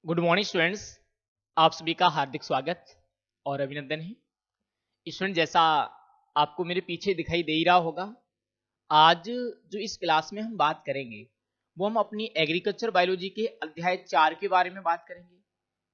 Good morning students. आप सभी का हार्दिक स्वागत और अभिनंदन है। स्टूडेंट, जैसा आपको मेरे पीछे दिखाई दे ही रहा होगा, आज जो इस क्लास में हम बात करेंगे वो हम अपनी एग्रीकल्चर बायोलॉजी के अध्याय 4 के बारे में बात करेंगे।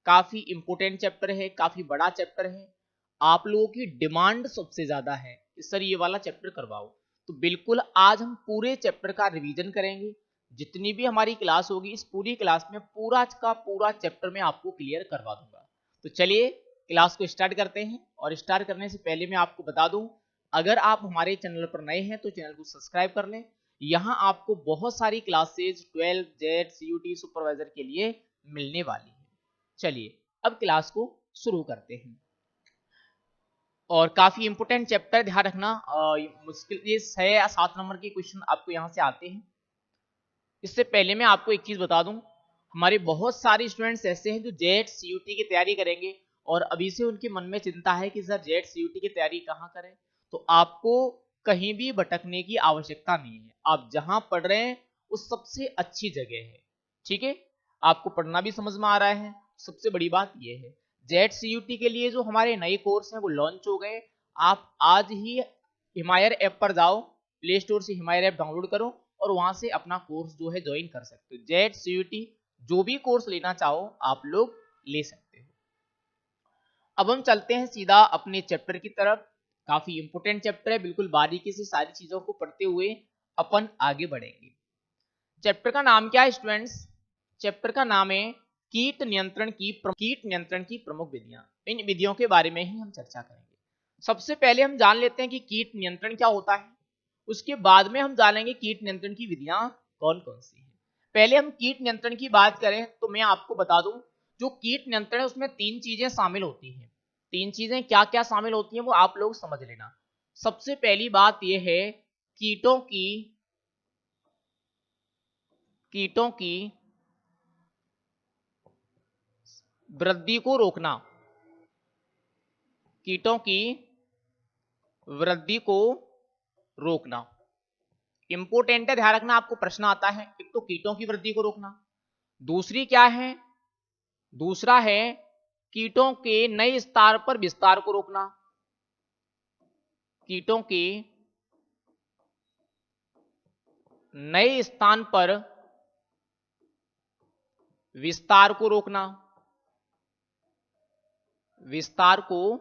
काफी इंपोर्टेंट चैप्टर है, काफी बड़ा चैप्टर है। आप लोगों की डिमांड सबसे ज्यादा है कि सर ये वाला चैप्टर करवाओ, तो बिल्कुल आज हम पूरे चैप्टर का रिवीजन करेंगे। जितनी भी हमारी क्लास होगी, इस पूरी क्लास में पूरा का पूरा चैप्टर मैं आपको क्लियर करवा दूंगा। तो चलिए क्लास को स्टार्ट करते हैं। और स्टार्ट करने से पहले मैं आपको बता दूं, अगर आप हमारे चैनल पर नए हैं तो चैनल को सब्सक्राइब कर लें। यहाँ आपको बहुत सारी क्लासेज 12 जेड CUT सुपरवाइजर के लिए मिलने वाली है। चलिए अब क्लास को शुरू करते हैं। और काफी इंपोर्टेंट चैप्टर, ध्यान रखना, मुश्किल ये 6 या 7 नंबर के क्वेश्चन आपको यहाँ से आते हैं। इससे पहले मैं आपको एक चीज बता दूं, हमारे बहुत सारे स्टूडेंट्स ऐसे हैं जो जेड CUT की तैयारी करेंगे और अभी से उनके मन में चिंता है कि सर जेड CUT की तैयारी कहाँ करें। तो आपको कहीं भी भटकने की आवश्यकता नहीं है। आप जहां पढ़ रहे हैं वो सबसे अच्छी जगह है। ठीक है, आपको पढ़ना भी समझ में आ रहा है, सबसे बड़ी बात यह है। जेड CUT के लिए जो हमारे नए कोर्स हैं वो लॉन्च हो गए। आप आज ही हिमायर ऐप पर जाओ, प्ले स्टोर से हिमायर ऐप डाउनलोड करो और वहां से अपना कोर्स जो है ज्वाइन कर सकते हो। जेड CUT जो भी कोर्स लेना चाहो आप लोग ले सकते हो। अब हम चलते हैं सीधा अपने चैप्टर की तरफ। काफी इंपोर्टेंट चैप्टर है, बिल्कुल बारीकी से सारी चीजों को पढ़ते हुए अपन आगे बढ़ेंगे। चैप्टर का नाम क्या है स्टूडेंट्स? चैप्टर का नाम है कीट नियंत्रण की प्रमुख विधियां। इन विधियों के बारे में ही हम चर्चा करेंगे। सबसे पहले हम जान लेते हैं कि कीट नियंत्रण क्या होता है, उसके बाद में हम जानेंगे कीट नियंत्रण की विधियां कौन कौन सी हैं। पहले हम कीट नियंत्रण की बात करें तो मैं आपको बता दूं, जो कीट नियंत्रण है उसमें 3 चीजें शामिल होती हैं। 3 चीजें क्या क्या शामिल होती हैं वो आप लोग समझ लेना। सबसे पहली बात यह है कीटों की वृद्धि को रोकना। कीटों की वृद्धि को रोकना इंपोर्टेंट है, ध्यान रखना। आपको प्रश्न आता है, एक तो कीटों की वृद्धि को रोकना, दूसरी क्या है, दूसरा है कीटों के नए स्थान पर विस्तार को रोकना। कीटों के नए स्थान पर विस्तार को रोकना, विस्तार को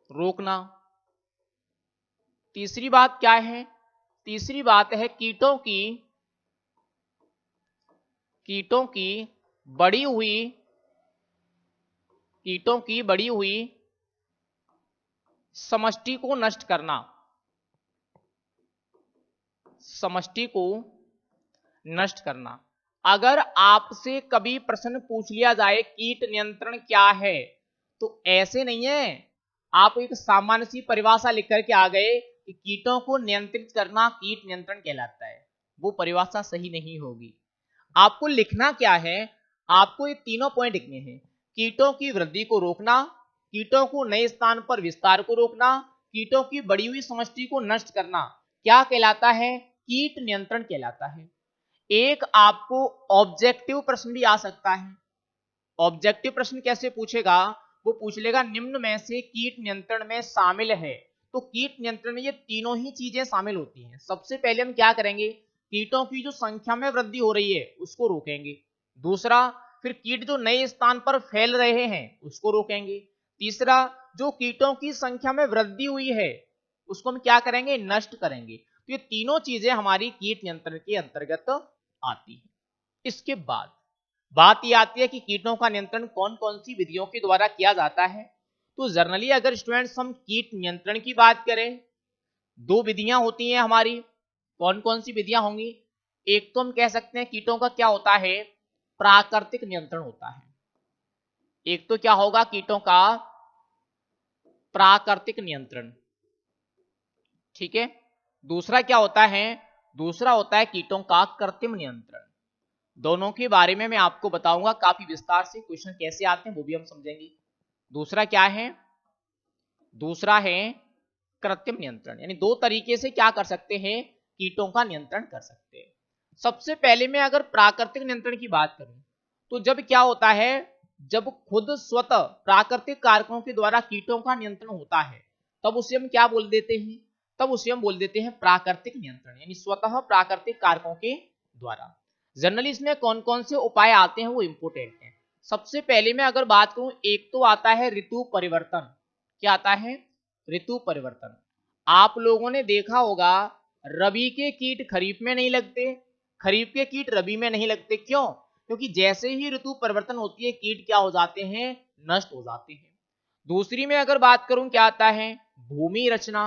रोकना। तीसरी बात क्या है? तीसरी बात है कीटों की बढ़ी हुई समष्टि को नष्ट करना। समष्टि को नष्ट करना। अगर आपसे कभी प्रश्न पूछ लिया जाए कीट नियंत्रण क्या है, तो ऐसे नहीं है आप एक सामान्य सी परिभाषा लिख करके आ गए कि कीटों को नियंत्रित करना कीट नियंत्रण कहलाता है। वो परिभाषा सही नहीं होगी। आपको लिखना क्या है? आपको ये तीनों पॉइंट लिखने हैं। कीटों की वृद्धि को रोकना, कीटों को नए स्थान पर विस्तार को रोकना, कीटों की बढ़ी हुई समष्टि को नष्ट करना, क्या कहलाता है? कीट नियंत्रण कहलाता है। एक आपको ऑब्जेक्टिव प्रश्न भी आ सकता है। ऑब्जेक्टिव प्रश्न कैसे पूछेगा? वो पूछ लेगा निम्न में से कीट नियंत्रण में शामिल है। तो कीट नियंत्रण में ये तीनों ही चीजें शामिल होती हैं। सबसे पहले हम क्या करेंगे? कीटों की जो संख्या में वृद्धि हो रही है उसको रोकेंगे। दूसरा, फिर कीट जो नए स्थान पर फैल रहे हैं उसको रोकेंगे। तीसरा, जो कीटों की संख्या में वृद्धि हुई है उसको हम क्या करेंगे? नष्ट करेंगे। तो ये तीनों चीजें हमारी कीट नियंत्रण के अंतर्गत आती है। इसके बाद बात यह आती है कि कीटों का नियंत्रण कौन कौन सी विधियों के द्वारा किया जाता है। तो जनरली अगर स्टूडेंट्स हम कीट नियंत्रण की बात करें, 2 विधियां होती हैं हमारी। कौन कौन सी विधियां होंगी? एक तो हम कह सकते हैं कीटों का क्या होता है? प्राकृतिक नियंत्रण होता है। एक तो क्या होगा? कीटों का प्राकृतिक नियंत्रण। ठीक है। दूसरा क्या होता है? दूसरा होता है कीटों का कृत्रिम नियंत्रण। दोनों के बारे में मैं आपको बताऊंगा, काफी विस्तार से क्वेश्चन कैसे आते हैं वो भी हम समझेंगे। दूसरा क्या है? दूसरा है कृत्रिम नियंत्रण। यानी 2 तरीके से क्या कर सकते हैं? कीटों का नियंत्रण कर सकते हैं। सबसे पहले मैं अगर प्राकृतिक नियंत्रण की बात करूं तो जब क्या होता है, जब खुद स्वतः प्राकृतिक कारकों के द्वारा कीटों का नियंत्रण होता है तब उसे हम क्या बोल देते हैं, तब उसे हम बोल देते हैं प्राकृतिक नियंत्रण, यानी स्वतः प्राकृतिक कारकों के द्वारा। जनरली इसमें कौन कौन से उपाय आते हैं वो इंपोर्टेंट है। सबसे पहले मैं अगर बात करूं, एक तो आता है ऋतु परिवर्तन। क्या आता है? ऋतु परिवर्तन। आप लोगों ने देखा होगा रबी के कीट खरीफ में नहीं लगते, खरीफ के कीट रबी में नहीं लगते। क्यों? क्योंकि जैसे ही ऋतु परिवर्तन होती है कीट क्या हो जाते हैं, नष्ट हो जाते हैं। दूसरी में अगर बात करूं क्या आता है, भूमि रचना।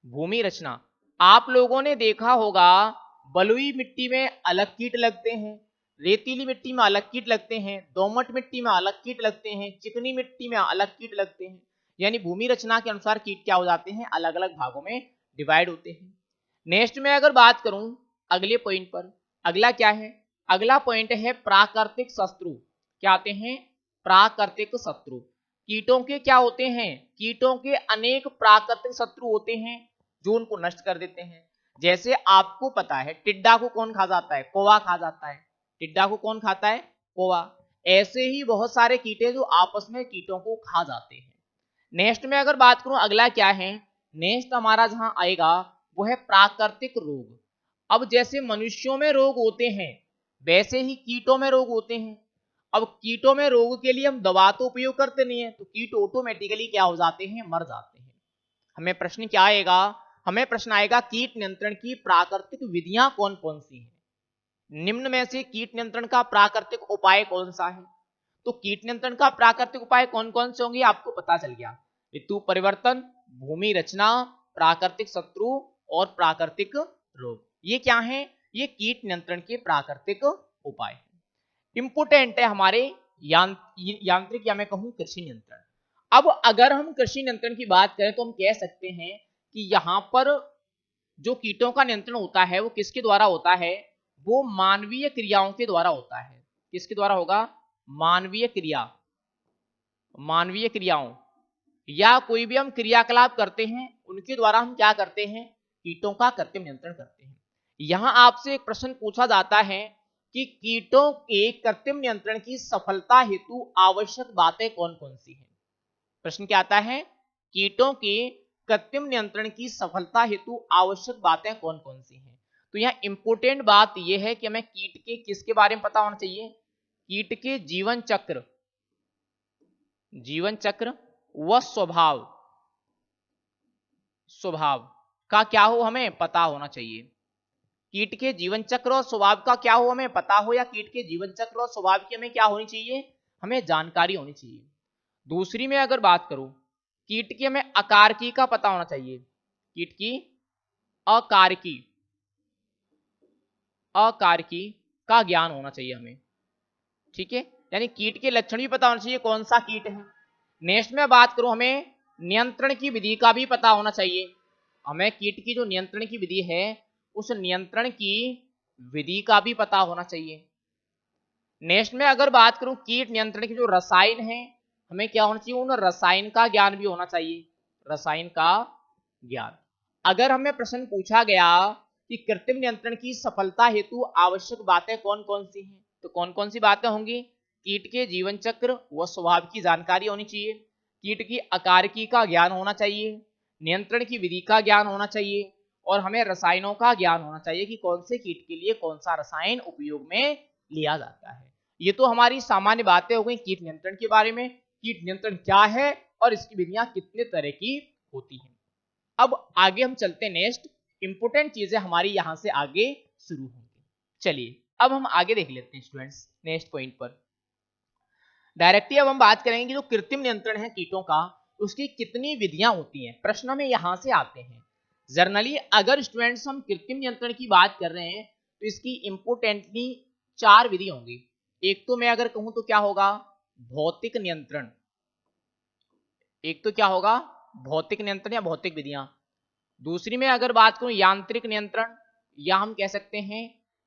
भूमि रचना, आप लोगों ने देखा होगा बलुई मिट्टी में अलग कीट लगते हैं, रेतीली मिट्टी में अलग कीट लगते हैं, दोमट मिट्टी में अलग कीट लगते हैं, चिकनी मिट्टी में अलग कीट लगते हैं। यानी भूमि रचना के अनुसार कीट क्या हो जाते हैं, अलग अलग भागों में डिवाइड होते हैं। नेक्स्ट में अगर बात करूं अगले पॉइंट पर, अगला क्या है, अगला पॉइंट है प्राकृतिक शत्रु। क्या आते हैं? प्राकृतिक शत्रु। कीटों के क्या होते हैं, कीटों के अनेक प्राकृतिक शत्रु होते हैं जो उनको नष्ट कर देते हैं। जैसे आपको पता है टिड्डा को कौन खा जाता है, कौवा खा जाता है। टिड्डा को कौन खाता है, कौवा। ऐसे ही बहुत सारे कीटे जो आपस में कीटों को खा जाते हैं। नेक्स्ट में अगर बात करूं अगला क्या है, नेक्स्ट हमारा जहां आएगा वो है प्राकृतिक रोग। अब जैसे मनुष्यों में रोग होते हैं वैसे ही कीटों में रोग होते हैं। अब कीटों में रोग के लिए हम दवा तो उपयोग करते नहीं है, तो कीट ऑटोमेटिकली क्या हो जाते हैं, मर जाते हैं। हमें प्रश्न क्या आएगा, हमें प्रश्न आएगा कीट नियंत्रण की प्राकृतिक विधियां कौन कौन सी हैं। निम्न में से कीट नियंत्रण का प्राकृतिक उपाय कौन सा है। तो कीट नियंत्रण का प्राकृतिक उपाय कौन कौन से होंगे आपको पता चल गया। ऋतु परिवर्तन, भूमि रचना, प्राकृतिक शत्रु और प्राकृतिक रोग। ये क्या है, ये कीट नियंत्रण के प्राकृतिक उपाय है। इंपोर्टेंट है हमारे यांत्रिक या मैं कहूं कृषि नियंत्रण। अब अगर हम कृषि नियंत्रण की बात करें तो हम कह सकते हैं कि यहां पर जो कीटों का नियंत्रण होता है वो किसके द्वारा होता है, वो मानवीय क्रियाओं के द्वारा होता है। किसके द्वारा होगा, मानवीय क्रिया, मानवीय क्रियाओं या कोई भी हम क्रियाकलाप करते हैं उनके द्वारा हम क्या करते हैं, कीटों का कृत्रिम नियंत्रण करते हैं। यहां आपसे एक प्रश्न पूछा जाता है कि कीटों के कृत्रिम नियंत्रण की सफलता हेतु आवश्यक बातें कौन कौन सी हैं। प्रश्न क्या आता है, कीटों के कृत्रिम नियंत्रण की सफलता हेतु आवश्यक बातें कौन कौन सी हैं। तो यहाँ इंपोर्टेंट बात यह है कि हमें कीट के किसके बारे में पता होना चाहिए, कीट के जीवन चक्र, जीवन चक्र व स्वभाव, स्वभाव का क्या हो हमें पता होना चाहिए। कीट के जीवन चक्र और स्वभाव का क्या हो हमें पता हो, या कीट के जीवन चक्र और स्वभाव की हमें क्या होनी चाहिए, हमें जानकारी होनी चाहिए। दूसरी में अगर बात करूं, कीट की हमें अकारकी का पता होना चाहिए, कीट की अकारकी, अकारकी का ज्ञान होना चाहिए हमें। ठीक है, यानी कीट के लक्षण भी पता होना चाहिए कौन सा कीट है। नेक्स्ट में बात करूं, हमें नियंत्रण की विधि का भी पता होना चाहिए। हमें कीट की जो नियंत्रण की विधि है उस नियंत्रण की विधि का भी पता होना चाहिए। नेक्स्ट में अगर बात करूं कीट नियंत्रण के जो रसायन है हमें क्या होना चाहिए, उन रसायन का ज्ञान भी होना चाहिए, रसायन का ज्ञान। अगर हमें प्रश्न पूछा गया कि कृत्रिम नियंत्रण की सफलता हेतु आवश्यक बातें कौन कौन सी हैं, तो कौन कौन सी बातें होंगी, कीट के जीवन चक्र व स्वभाव की जानकारी होनी चाहिए, कीट की अकारकी का ज्ञान होना चाहिए, नियंत्रण की विधि का ज्ञान होना चाहिए, और हमें रसायनों का ज्ञान होना चाहिए कि कौन से कीट के लिए कौन सा रसायन उपयोग में लिया जाता है। ये तो हमारी सामान्य बातें हो गई कीट नियंत्रण के बारे में, कीट नियंत्रण क्या है और इसकी विधियां कितने तरह की होती हैं। अब आगे हम चलते हैं, नेक्स्ट इंपोर्टेंट चीजें हमारी यहां से आगे शुरू होंगी। चलिए अब हम आगे देख लेते हैं स्टूडेंट्स, नेक्स्ट पॉइंट पर डायरेक्टली अब हम बात करेंगे कि जो कृत्रिम नियंत्रण है कीटों का उसकी कितनी विधियां होती हैं। प्रश्न में यहां से आते हैं। जनरली अगर स्टूडेंट्स हम कृत्रिम नियंत्रण की बात कर रहे हैं तो इसकी इंपोर्टेंटली 4 विधि होंगी। एक तो मैं अगर कहूं तो क्या होगा, भौतिक नियंत्रण, एक तो क्या होगा भौतिक नियंत्रण या भौतिक विधियां। दूसरी में अगर बात करूं यांत्रिक नियंत्रण, या हम कह सकते हैं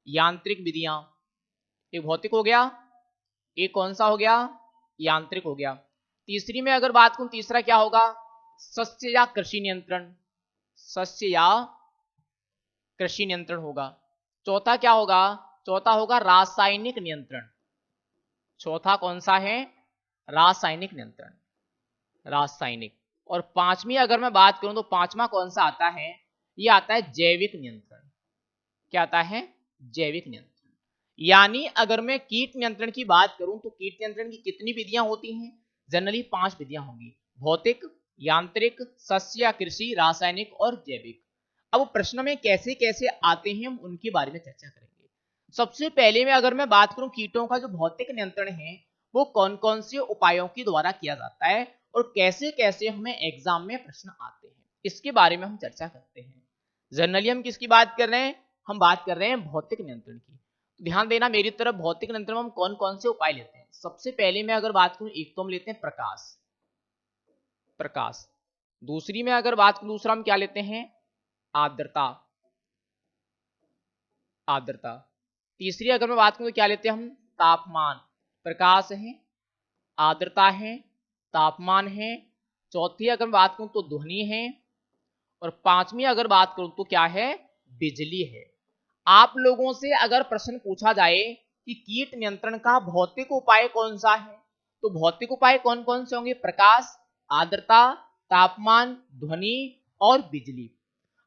यांत्रिक विधियां। एक भौतिक हो गया, एक कौन सा हो गया, यांत्रिक हो गया। तीसरी में अगर बात करूं, तीसरा क्या होगा, सस्य या कृषि नियंत्रण, सस्य या कृषि नियंत्रण होगा। चौथा क्या होगा, चौथा होगा रासायनिक नियंत्रण, चौथा कौन सा है? रासायनिक नियंत्रण, रासायनिक। और पांचवी अगर मैं बात करूं तो पांचवा कौन सा आता है? ये आता है जैविक नियंत्रण। क्या आता है? जैविक नियंत्रण। यानी अगर मैं कीट नियंत्रण की बात करूं तो कीट नियंत्रण की कितनी विधियां होती हैं? जनरली 5 विधियां होंगी, भौतिक, यांत्रिक, सस्य या कृषि, रासायनिक और जैविक। अब प्रश्न में कैसे कैसे आते हैं हम उनके बारे में चर्चा करेंगे। सबसे पहले में अगर मैं बात करूं कीटों का जो भौतिक नियंत्रण है वो कौन कौन से उपायों के द्वारा किया जाता है और कैसे कैसे हमें एग्जाम में प्रश्न आते हैं, इसके बारे में हम चर्चा करते हैं। जनरली हम किसकी बात कर रहे हैं? हम बात कर रहे हैं भौतिक नियंत्रण की। तो ध्यान देना मेरी तरफ, भौतिक नियंत्रण में हम कौन कौन से उपाय लेते हैं। सबसे पहले मैं अगर बात करूं, एक तो हम लेते हैं प्रकाश, प्रकाश। दूसरी में अगर बात करूं, दूसरा हम क्या लेते हैं? आर्द्रता, आर्द्रता। तीसरी अगर मैं बात करूं तो क्या लेते हैं हम? तापमान। प्रकाश है, आर्द्रता है, तापमान है। चौथी अगर मैं बात करूं तो ध्वनि है। और पांचवी अगर बात करूं तो क्या है? बिजली है। आप लोगों से अगर प्रश्न पूछा जाए कि कीट नियंत्रण का भौतिक उपाय कौन सा है, तो भौतिक उपाय कौन कौन से होंगे? प्रकाश, आर्द्रता, तापमान, ध्वनि और बिजली।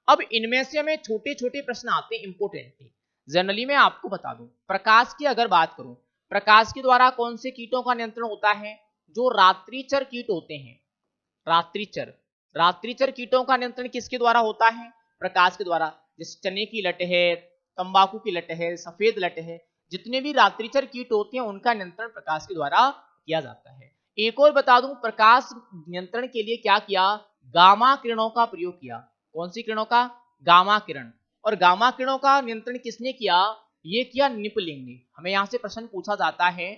अब इनमें से हमें छोटे छोटे प्रश्न आते हैं इंपोर्टेंटली। जनरली मैं आपको बता दूं, प्रकाश की अगर बात करूं, प्रकाश के द्वारा कौन से कीटों का नियंत्रण होता है? जो रात्रिचर कीट होते हैं, रात्रिचर, रात्रिचर कीटों का नियंत्रण किसके द्वारा होता है? प्रकाश के द्वारा। जैसे चने की लट है, तंबाकू की लट है, सफेद लट है, जितने भी रात्रिचर कीट होते हैं उनका नियंत्रण प्रकाश के द्वारा किया जाता है। एक और बता दूं, प्रकाश नियंत्रण के लिए क्या किया? गामा किरणों का प्रयोग किया। कौन सी किरणों का? गामा किरण। और गामा किरणों का नियंत्रण किसने किया? ये किया निपलिंग ने। हमें यहां से प्रश्न पूछा जाता है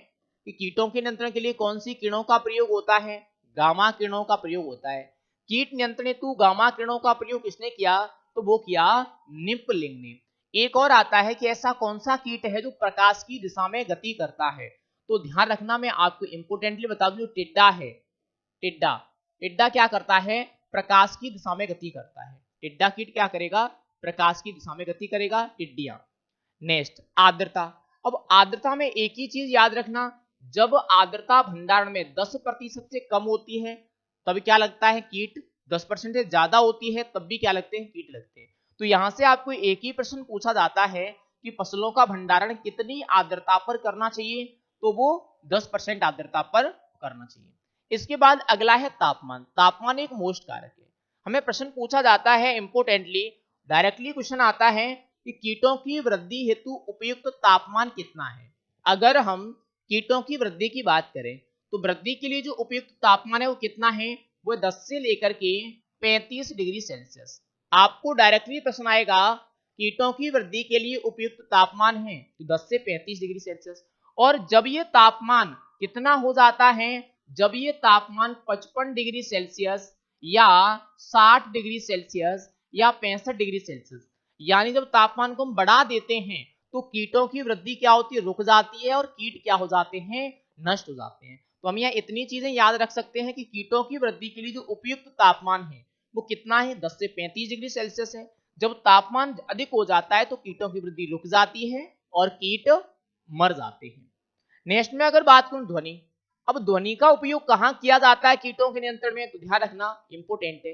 कि कीटों के नियंत्रण के लिए कौन सी किरणों का प्रयोग होता है? गामा किरणों का प्रयोग होता है। कीट नियंत्रण हेतु गामा किरणों का प्रयोग किसने किया? तो वो किया निपलिंग ने। एक और आता है कि ऐसा कौन सा कीट है जो प्रकाश की दिशा में गति करता है? तो ध्यान रखना, मैं आपको इंपोर्टेंटली बता दूं, टिड्डा है। टिड्डा, टिड्डा क्या करता है? प्रकाश की दिशा में गति करता है। टिड्डा कीट क्या करेगा? प्रकाश की दिशा में गति करेगा, टिड्डियां। नेक्स्ट, आर्द्रता। अब आर्द्रता में एक ही चीज याद रखना, जब आर्द्रता भंडारण में 10% से कम होती है तब क्या लगता है? कीट। 10% से ज्यादा होती है तब भी क्या लगते हैं? कीट लगते हैं। तो यहां से आपको एक ही प्रश्न पूछा जाता है कि फसलों का भंडारण कितनी आर्द्रता पर करना चाहिए, तो वो 10% आर्द्रता पर करना चाहिए। इसके बाद अगला है तापमान। तापमान एक मोस्ट कारक है। हमें प्रश्न पूछा जाता है इंपोर्टेंटली, डायरेक्टली क्वेश्चन आता है कि कीटों की वृद्धि हेतु उपयुक्त तापमान कितना है। अगर हम कीटों की वृद्धि की बात करें तो वृद्धि के लिए जो उपयुक्त तापमान है वो कितना है? वो 10 से लेकर के 35 डिग्री सेल्सियस। आपको डायरेक्टली प्रश्न आएगा कीटों की वृद्धि के लिए उपयुक्त तापमान है तो 10 से 35 डिग्री सेल्सियस। और जब ये तापमान कितना हो जाता है? जब ये तापमान 55 डिग्री सेल्सियस या 60 डिग्री सेल्सियस या 65 डिग्री सेल्सियस, यानी जब तापमान को हम बढ़ा देते हैं तो कीटों की वृद्धि क्या होती है? रुक जाती है और कीट क्या हो जाते हैं? नष्ट हो जाते हैं। तो हम यहाँ इतनी चीजें याद रख सकते हैं कि कीटों की वृद्धि के लिए जो उपयुक्त तापमान है वो कितना है? 10 से 35 डिग्री सेल्सियस है। जब तापमान अधिक हो जाता है तो कीटों की वृद्धि रुक जाती है और कीट मर जाते हैं। नेक्स्ट में अगर बात करूं ध्वनि। अब ध्वनि का उपयोग कहां किया जाता है कीटों के नियंत्रण में? तो ध्यान रखना, इंपोर्टेंट है।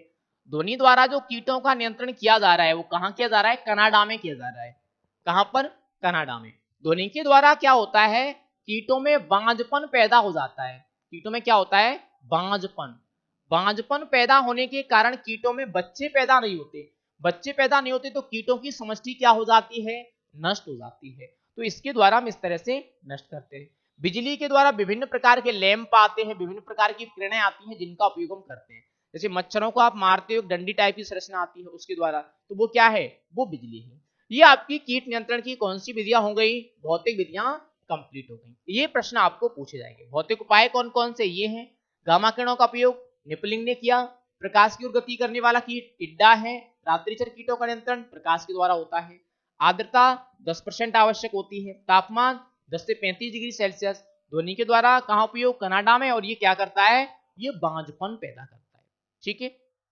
ध्वनि द्वारा जो कीटों का नियंत्रण किया जा रहा है वो कहां किया जा रहा है? कनाडा में किया जा रहा है। कहां पर? कनाडा में। ध्वनि के द्वारा क्या होता है? कीटों में बांझपन पैदा हो जाता है। कीटों में क्या होता है? बांझपन। बांझपन पैदा होने के कारण कीटों में बच्चे पैदा नहीं होते। बच्चे पैदा नहीं होते तो कीटों की समष्टि क्या हो जाती है? नष्ट हो जाती है। तो इसके द्वारा हम इस तरह से नष्ट करते हैं। बिजली के द्वारा विभिन्न प्रकार के लैंप आते हैं, विभिन्न प्रकार की किरणें आती हैं जिनका उपयोग हम करते हैं। जैसे मच्छरों को आप मारते हो, डंडी टाइप की संरचना आती है उसके द्वारा, तो वो क्या है? वो बिजली है। ये आपकी कीट नियंत्रण की कौन सी विधियां हो गई? भौतिक विधियां कंप्लीट हो गई। ये प्रश्न आपको पूछे जाएंगे। भौतिक उपाय कौन कौन से? ये हैं, गामा किरणों का प्रयोग निपलिंग ने किया, प्रकाश की ओर गति करने वाला कीट टिड्डा है, रात्रिचर कीटों का नियंत्रण प्रकाश के द्वारा होता है, आर्द्रता 10% आवश्यक होती है, तापमान 10 से 35 डिग्री सेल्सियस, ध्वनि के द्वारा कहां उपयोग? कनाडा में। और ये क्या करता है? ये बांझपन पैदा करता है। ठीक है,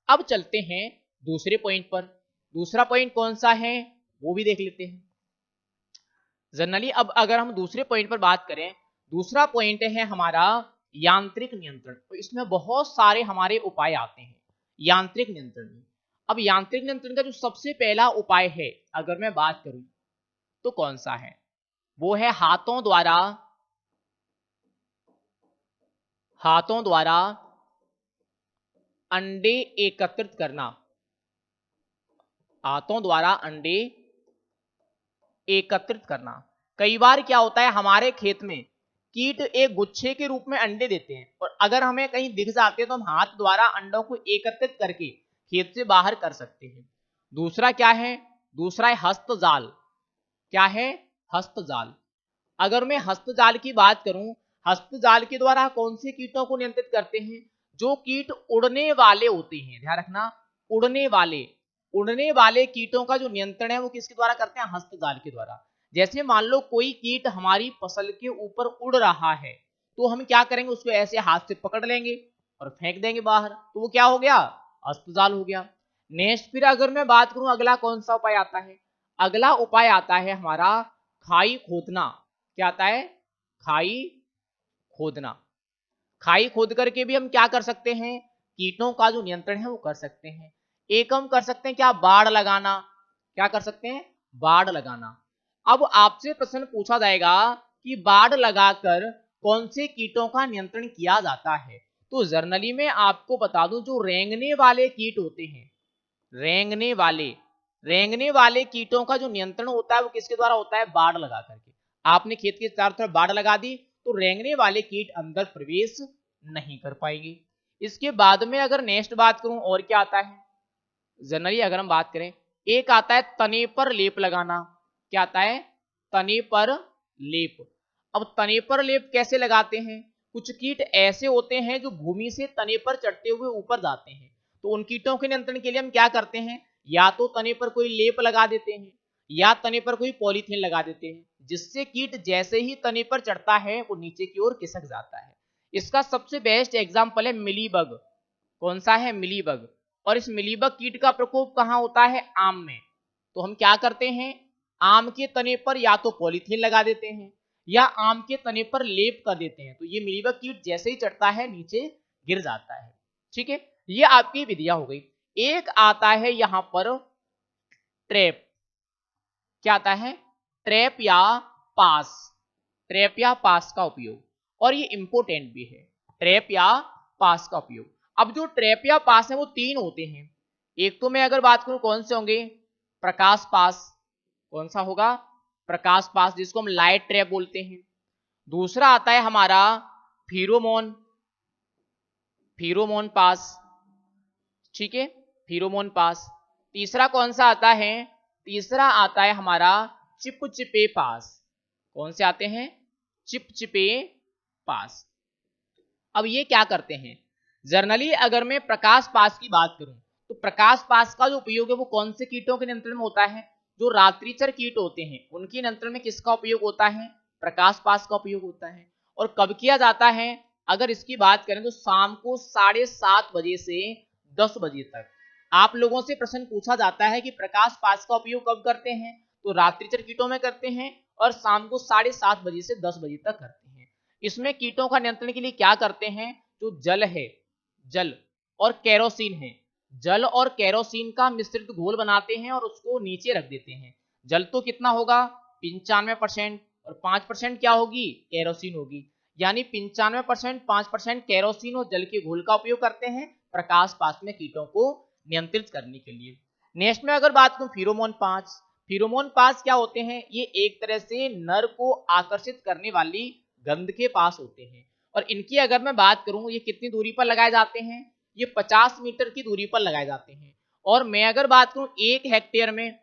अब चलते हैं दूसरे पॉइंट पर। दूसरा पॉइंट कौन सा है वो भी देख लेते हैं। जनरली अब अगर हम दूसरे पॉइंट पर बात करें दूसरा पॉइंट है हमारा यांत्रिक नियंत्रण। तो इसमें बहुत सारे हमारे उपाय आते हैं यांत्रिक नियंत्रण में। अब यांत्रिक नियंत्रण का जो सबसे पहला उपाय है अगर मैं बात करूं तो कौन सा है, वो है हाथों द्वारा अंडे एकत्रित करना। हाथों द्वारा अंडे एकत्रित करना। कई बार क्या होता है हमारे खेत में कीट एक गुच्छे के रूप में अंडे देते हैं, और अगर हमें कहीं दिख जाते हैं तो हम हाथ द्वारा अंडों को एकत्रित करके खेत से बाहर कर सकते हैं। दूसरा क्या है, दूसरा है हस्तजाल। क्या है, हस्तजाल। अगर मैं हस्तजाल की बात करूं, हस्तजाल के द्वारा कौन से कीटों को नियंत्रित करते हैं, जो कीट उड़ने वाले होते हैं। ध्यान रखना, उड़ने वाले कीटों का जो नियंत्रण है वो किसके द्वारा करते हैं, हस्तजाल के द्वारा। जैसे मान लो कोई कीट हमारी फसल के ऊपर उड़ रहा है, तो हम क्या करेंगे, उसको ऐसे हाथ से पकड़ लेंगे और फेंक देंगे बाहर, तो वो क्या हो गया, हस्तजाल हो गया। नेक्स्ट फिर अगर मैं बात करूं अगला कौन सा उपाय आता है, अगला उपाय आता है हमारा खाई खोदना। क्या आता है, खाई खोदना। खाई खोद करके भी हम क्या कर सकते हैं, कीटों का जो नियंत्रण है वो कर सकते हैं। एक हम कर सकते हैं क्या, बाड़ लगाना। क्या कर सकते हैं, बाड़ लगाना। अब आपसे प्रश्न पूछा जाएगा कि बाड़ लगाकर कौन से कीटों का नियंत्रण किया जाता है, तो जर्नली में आपको बता दूं जो रेंगने वाले कीट होते हैं, रेंगने वाले कीटों का जो नियंत्रण होता है वो किसके द्वारा होता है, बाड़ लगा करके। आपने खेत के चारों तरफ बाड़ लगा दी तो रेंगने वाले कीट अंदर प्रवेश नहीं कर पाएंगे। इसके बाद में अगर नेक्स्ट बात करूं और क्या आता है, जनरली अगर हम बात करें, एक आता है तने पर लेप लगाना। क्या आता है, तने पर लेप। अब तने पर लेप कैसे लगाते हैं, कुछ कीट ऐसे होते हैं जो भूमि से तने पर चढ़ते हुए ऊपर जाते हैं, तो उन कीटों के नियंत्रण के लिए हम क्या करते हैं, या तो तने पर कोई लेप लगा देते हैं या तने पर कोई पॉलीथीन लगा देते हैं, जिससे कीट जैसे ही तने पर चढ़ता है वो नीचे की ओर खिसक जाता है। इसका सबसे बेस्ट एग्जांपल है मिलीबग। कौन सा है, मिलीबग। और इस मिलीबग कीट का प्रकोप कहां होता है, आम में। तो हम क्या करते हैं, आम के तने पर या तो पॉलीथीन लगा देते हैं या आम के तने पर लेप कर देते हैं, तो ये मिलीबग कीट जैसे ही चढ़ता है नीचे गिर जाता है। ठीक है, ये आपकी विधियां हो गई। एक आता है यहां पर ट्रैप। क्या आता है, ट्रैप या पास। ट्रैप या पास का उपयोग, और ये इंपोर्टेंट भी है, ट्रैप या पास का उपयोग। अब जो ट्रैप या पास है वो तीन होते हैं। एक तो मैं अगर बात करूं कौन से होंगे, प्रकाश पास। कौन सा होगा, प्रकाश पास, जिसको हम लाइट ट्रैप बोलते हैं। दूसरा आता है हमारा फिरोमोन पास। ठीक है, फिरोमोन पास। तीसरा कौन सा आता है, तीसरा आता है हमारा चिपचिपे पास। कौन से आते हैं, चिपचिपे पास। अब ये क्या करते हैं, जर्नली अगर मैं प्रकाश पास की बात करूं तो प्रकाश पास का जो उपयोग है वो कौन से कीटों के नियंत्रण में होता है, जो रात्रिचर कीट होते हैं उनके नियंत्रण में किसका उपयोग होता है, प्रकाश पास का उपयोग होता है। और कब किया जाता है, अगर इसकी बात करें तो शाम को 7:30 बजे से 10 बजे तक। आप लोगों से प्रश्न पूछा जाता है कि प्रकाश पास का उपयोग कब करते हैं, तो रात्रिचर कीटों में करते हैं और शाम को 7:30 बजे से 10 बजे तक करते हैं। इसमें कीटों का नियंत्रण के लिए क्या करते हैं, जो जल है, जल और केरोसिन है, जल और केरोसिन का मिश्रित घोल बनाते हैं और उसको नीचे रख देते हैं। जल तो कितना होगा, 95%, और 5% क्या होगी, केरोसिन होगी। यानी 95%, 5% केरोसिन और जल के घोल का उपयोग करते हैं प्रकाश पास में कीटों को नियंत्रित करने के लिए। नेक्स्ट में अगर बात करूं फिरोमोन पास। फिरोमोन पास क्या होते हैं, ये एक तरह से नर को आकर्षित करने वाली गंध के पास होते हैं। और इनकी अगर मैं बात करूं, ये कितनी दूरी पर लगाए जाते हैं, ये 50 मीटर की दूरी पर लगाए जाते हैं। और मैं अगर बात करूं 1 हेक्टेयर में,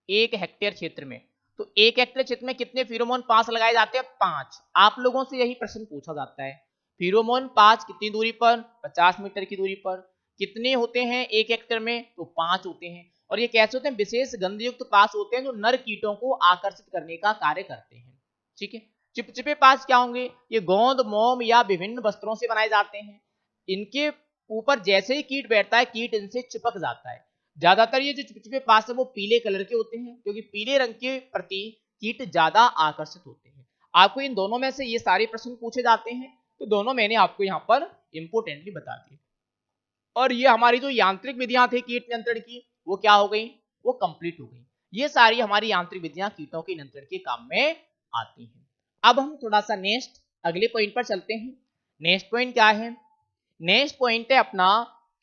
1 हेक्टेयर क्षेत्र में, तो 1 हेक्टेयर क्षेत्र में कितने फिरोमोन पास लगाए जाते हैं, 5। आप लोगों से यही प्रश्न पूछा जाता है, फिरोमोन पास कितनी दूरी पर, 50 मीटर की दूरी पर। कितने होते हैं 1 हेक्टेयर में, तो 5 होते हैं। और ये कैसे होते हैं, विशेष गंधयुक्त पास होते हैं जो नर कीटों को आकर्षित करने का कार्य करते हैं। ठीक है, चिपचिपे पास क्या होंगे, ये गोंद, मोम या विभिन्न वस्त्रों से बनाए जाते हैं। इनके ऊपर जैसे ही कीट बैठता है कीट इनसे चिपक जाता है। ज्यादातर ये जो चिपचिपे पास है वो पीले कलर के होते हैं, क्योंकि पीले रंग के प्रति कीट ज्यादा आकर्षित होते हैं। आपको इन दोनों में से ये सारे प्रश्न पूछे जाते हैं, तो दोनों मैंने आपको यहाँ पर इंपोर्टेंटली बता दिए। और ये हमारी जो यांत्रिक विधियां थी कीट नियंत्रण की, वो क्या हो गई, वो कंप्लीट हो गई। ये सारी हमारी यांत्रिक विधियां कीटों के नियंत्रण के काम में आती हैं। अब हम थोड़ा सा नेक्स्ट अगले पॉइंट पर चलते हैं। नेक्स्ट पॉइंट क्या है, नेक्स्ट पॉइंट है अपना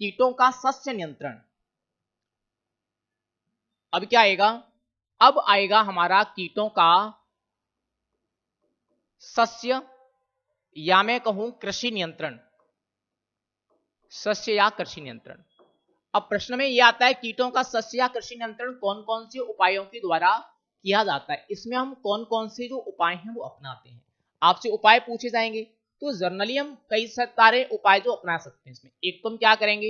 कीटों का सस्य नियंत्रण। अब क्या आएगा, अब आएगा हमारा कीटों का सस्य या मैं कहूं कृषि नियंत्रण, सस्य या कृषि नियंत्रण। अब प्रश्न में यह आता है कीटों का सस्य या कृषि नियंत्रण कौन कौन से उपायों के द्वारा किया जाता है, इसमें हम कौन कौन से जो उपाय हैं वो अपनाते हैं। आपसे उपाय पूछे जाएंगे तो जर्नली हम कई सारे उपाय जो अपना सकते हैं इसमें। एक तुम क्या करेंगे,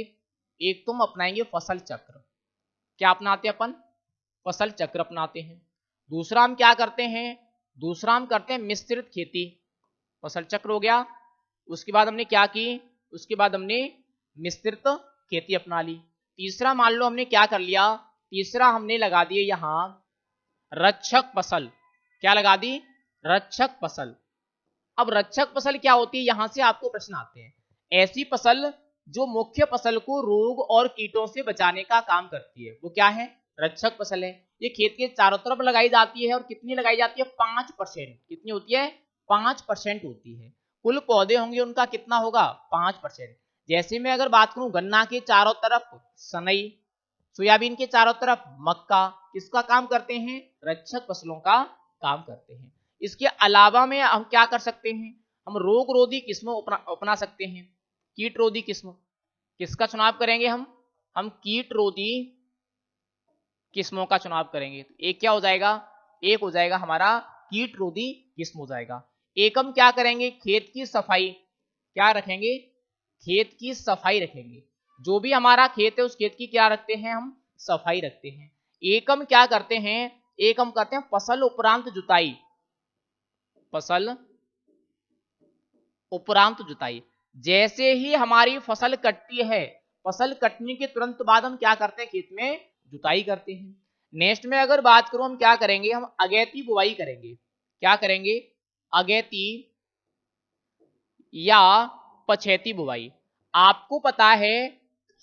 एक तुम अपनाएंगे फसल चक्र। क्या अपनाते हैं अपन, फसल चक्र अपनाते हैं। दूसरा हम क्या करते हैं, दूसरा हम करते हैं मिश्रित खेती। फसल चक्र हो गया, उसके बाद हमने क्या की, उसके बाद हमने मिश्रित खेती अपना ली। तीसरा मान लो हमने क्या कर लिया, तीसरा हमने लगा दिए यहां रक्षक फसल। क्या लगा दी, रक्षक फसल। अब रक्षक फसल क्या होती है, यहां से आपको प्रश्न आते हैं। ऐसी फसल जो मुख्य फसल को रोग और कीटों से बचाने का काम करती है, वो क्या है, रक्षक फसल है। ये खेत के चारों तरफ लगाई जाती है और कितनी लगाई जाती है, 5%। कितनी होती है, 5% होती है। कुल पौधे होंगे उनका कितना होगा, 5%। जैसे मैं अगर बात करूं गन्ना के चारों तरफ सनई, सोयाबीन के चारों तरफ मक्का, किसका काम करते हैं, रक्षक फसलों का काम करते हैं। इसके अलावा में हम क्या कर सकते हैं, हम रोग रोधी किस्मों अपना सकते हैं। कीट रोधी किस्म, किसका चुनाव करेंगे हम कीट रोधी किस्मों का चुनाव करेंगे। तो एक क्या हो जाएगा, एक हो जाएगा हमारा कीट रोधी किस्म हो जाएगा। एक हम क्या करेंगे, खेत की सफाई, क्या रखेंगे, खेत की सफाई रखेंगे। जो भी हमारा खेत है उस खेत की क्या रखते हैं, हम सफाई रखते हैं। एक हम क्या करते हैं, एक हम करते हैं फसल उपरांत जुताई, फसल उपरांत जुताई। जैसे ही हमारी फसल कटती है, फसल कटने के तुरंत बाद हम क्या करते हैं, खेत में जुताई करते हैं। नेक्स्ट में अगर बात करूं हम क्या करेंगे, हम अगैती बुवाई करेंगे। क्या करेंगे, अगैती या पछेती बुवाई। आपको पता है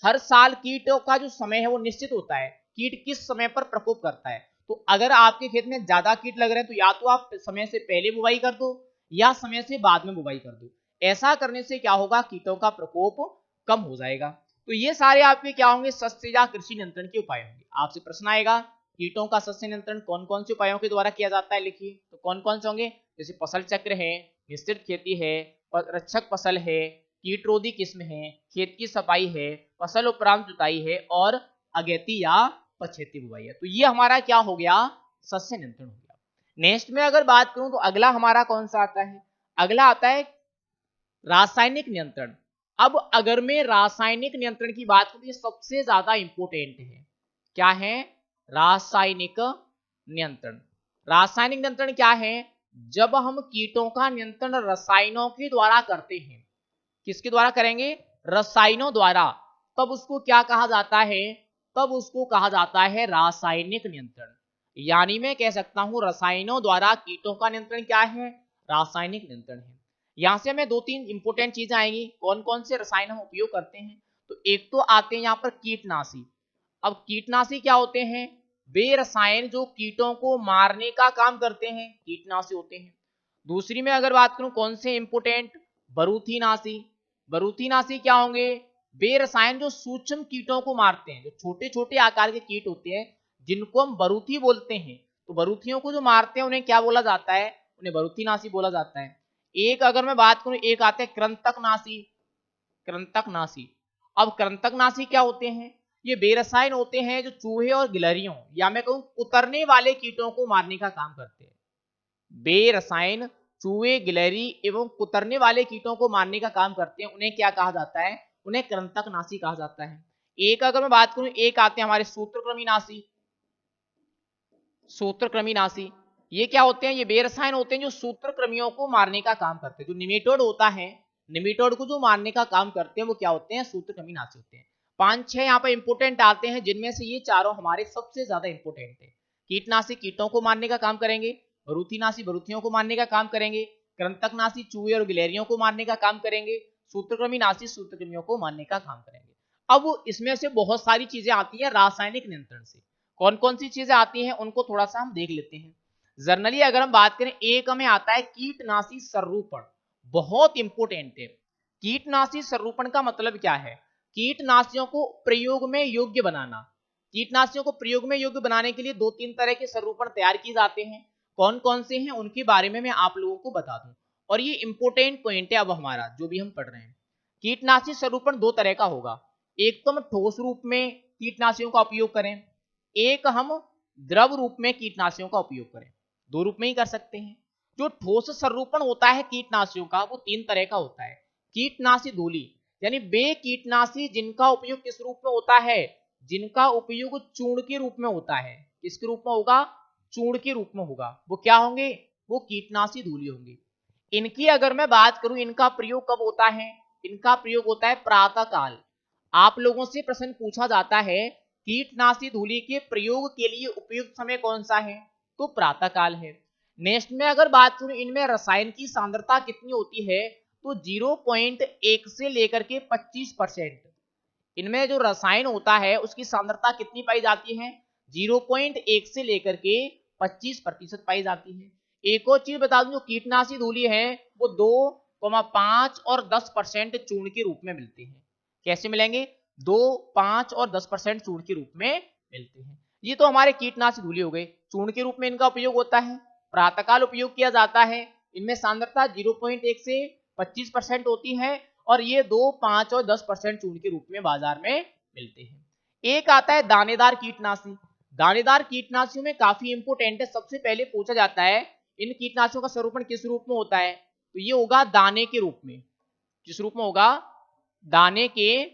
हर साल कीटों का जो समय है वो निश्चित होता है, कीट किस समय पर प्रकोप करता है। तो अगर आपके खेत में ज्यादा कीट लग रहे हैं तो या तो आप समय से पहले बुवाई कर दो या समय से बाद में बुवाई कर दो। ऐसा करने से क्या होगा, कीटों का प्रकोप कम हो जाएगा। तो ये सारे आपके क्या होंगे, सस्य या कृषि नियंत्रण के उपाय होंगे। आपसे प्रश्न आएगा कीटों का सस्य नियंत्रण कौन कौन से उपायों के द्वारा किया जाता है, लिखिए। तो कौन कौन से होंगे, जैसे फसल चक्र है, मिश्रित खेती है, रक्षक फसल है, कीट रोधी किस्म है, खेत की सफाई है, फसल उपरांत जुताई है और अगैती या पछेती बुवाई है। तो ये हमारा क्या हो गया, सस्य नियंत्रण हो गया। नेक्स्ट में अगर बात करूं तो अगला हमारा कौन सा आता है, अगला आता है रासायनिक नियंत्रण। अब अगर मैं रासायनिक नियंत्रण की बात करूं तो ये सबसे ज्यादा इंपोर्टेंट है। क्या है, रासायनिक नियंत्रण। रासायनिक नियंत्रण क्या है, जब हम कीटों का नियंत्रण रसायनों के द्वारा करते हैं, किसके द्वारा करेंगे, रसायनों द्वारा, तब उसको क्या कहा जाता है, तब उसको कहा जाता है रासायनिक नियंत्रण। यानी मैं कह सकता हूं रसायनों द्वारा कीटों का नियंत्रण क्या है, रासायनिक नियंत्रण है। यहां से हमें दो तीन इंपोर्टेंट चीजें आएंगी, कौन कौन से रसायन हम उपयोग करते हैं। तो एक तो आते हैं यहां पर कीटनाशी। अब कीटनाशी क्या होते हैं, वे रसायन जो कीटों को मारने का काम करते हैं, कीटनाशी होते हैं। दूसरी में अगर बात करूं कौन से इंपोर्टेंट, बरूथीनाशी। बरूथीनाशी क्या होंगे, वे रसायन जो सूक्ष्म कीटों को मारते हैं, जो छोटे छोटे आकार के कीट होते हैं जिनको हम बरूथी बोलते हैं। तो बरूथियों को जो मारते हैं उन्हें क्या बोला जाता है, उन्हें बरूथीनाशी बोला जाता है। एक अगर मैं बात करूं, एक आते हैं कृंतकनाशी। कृंतकनाशी, अब कृंतकनाशी क्या होते हैं, ये बेरसायन होते हैं जो चूहे और गिलहरियों या मैं कहूं कुतरने वाले कीटों को मारने का काम करते हैं। बेरसायन चूहे गिलहरी एवं कुतरने वाले कीटों को मारने का काम करते हैं, उन्हें क्या कहा जाता है, उन्हें कृंतकनाशी कहा जाता है। एक अगर मैं बात करूं, एक आते हैं हमारे सूत्रकृमिनाशी। सूत्रकृमिनाशी ये क्या होते हैं, ये बेरसायन होते हैं जो सूत्रकृमियों को मारने का काम करते हैं। जो निमेटोड होता है, निमेटोड को जो मारने का काम करते हैं वो क्या होते हैं, सूत्रकृमिनाशी होते हैं। 5-6 यहाँ पर इंपोर्टेंट आते हैं जिनमें से ये चारों हमारे सबसे ज्यादा इंपोर्टेंट है। कीटनाशी कीटों को मारने का काम करेंगे, बरूथीनाशी बरूथियों को मारने का काम करेंगे, कृंतकनाशी चूहे और गिलहरियों को मारने का काम करेंगे, सूत्रकृमिनाशी सूत्रकृमियों को मारने का काम करेंगे। अब इसमें से बहुत सारी चीजें आती हैं रासायनिक नियंत्रण से। कौन कौन सी चीजें आती हैं उनको थोड़ा सा हम देख लेते हैं। जनरली अगर हम बात करें, एक में आता है कीटनाशी संरूपण, बहुत इंपोर्टेंट है। कीटनाशी संरूपण का मतलब क्या है? कीटनाशियों को प्रयोग में योग्य बनाना। कीटनाशियों को प्रयोग में योग्य बनाने के लिए दो तीन तरह के संरूपण तैयार किए जाते हैं। कौन कौन से हैं उनके बारे में मैं आप लोगों को बता दूं, और ये इंपोर्टेंट पॉइंट है अब हमारा जो भी हम पढ़ रहे हैं। कीटनाशी संरूपण दो तरह का होगा। एक तो हम ठोस रूप में कीटनाशियों का उपयोग करें, एक हम द्रव रूप में कीटनाशियों का उपयोग करें। दो रूप में ही कर सकते हैं। जो ठोस संरूपण होता है कीटनाशियों का, वो तीन तरह का होता है। कीटनाशी धूलि, यानी वे कीटनाशी जिनका उपयोग किस रूप में होता है? जिनका उपयोग चूर्ण के रूप में होता है। किसके रूप में होगा? चूर्ण के रूप में होगा। वो क्या होंगे? वो कीटनाशी धूलि होंगे। इनकी अगर मैं बात करूं, इनका प्रयोग कब होता है? इनका प्रयोग होता है प्रातः काल। आप लोगों से प्रश्न पूछा जाता है कीटनाशी धूलि के प्रयोग के लिए उपयुक्त समय कौन सा है? तो प्रातः काल है। नेक्स्ट में अगर बात करूं, इनमें रसायन की सांद्रता कितनी होती है? तो 0.1 से लेकर के 25%। इनमें जो रसायन होता है उसकी सांद्रता कितनी पाई जाती है? 0.1 से लेकर के 25% पाई जाती है। एक और चीज बता दूं, जो कीटनाशी धूलि है वो 2,5 और 10% चूर्ण के रूप में मिलते हैं। कैसे मिलेंगे? 2, 5 और 10% चूर्ण के रूप में मिलते हैं। ये तो हमारे कीटनाशी धूलि हो गए। चूर्ण के रूप में इनका उपयोग होता है, प्रातःकाल उपयोग किया जाता है। इनमें सांद्रता 0.1 से 25% होती है, और ये 2, 5 और 10% चूर्ण के रूप में बाजार में मिलते हैं। एक आता है दानेदार कीटनाशी। दानेदार कीटनाशियों में काफी इंपोर्टेंट है। सबसे पहले पूछा जाता है इन कीटनाशियों का स्वरूपण किस रूप में होता है? तो ये होगा दाने के रूप में। किस रूप में होगा? दाने के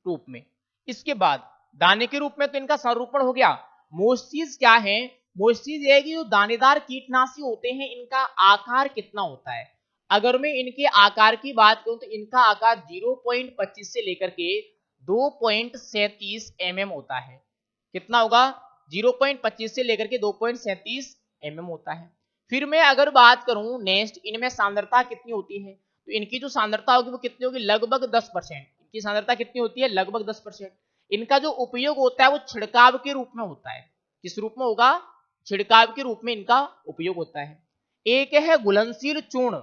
रूप में। इसके बाद दाने के रूप में तो इनका स्वरूपण हो गया। मोस्ट चीज क्या है? मोस्ट चीज ये है कि जो दानेदार कीटनाशी होते हैं इनका आकार कितना होता है। अगर मैं इनके आकार की बात करूं तो इनका आकार 0.25 से लेकर के 2.37 mm होता है। कितना होगा? 0.25 से लेकर के 2.37 mm होता है। फिर मैं अगर बात करूं नेक्स्ट, इनमें सांद्रता कितनी होती है? तो इनकी जो सांद्रता होगी वो कितनी होगी? लगभग 10%। इनकी सांद्रता कितनी होती है? लगभग 10%। इनका जो उपयोग होता है वो छिड़काव के रूप में होता है। किस रूप में होगा? छिड़काव के रूप में इनका उपयोग होता है। एक है घुलनशील चूर्ण।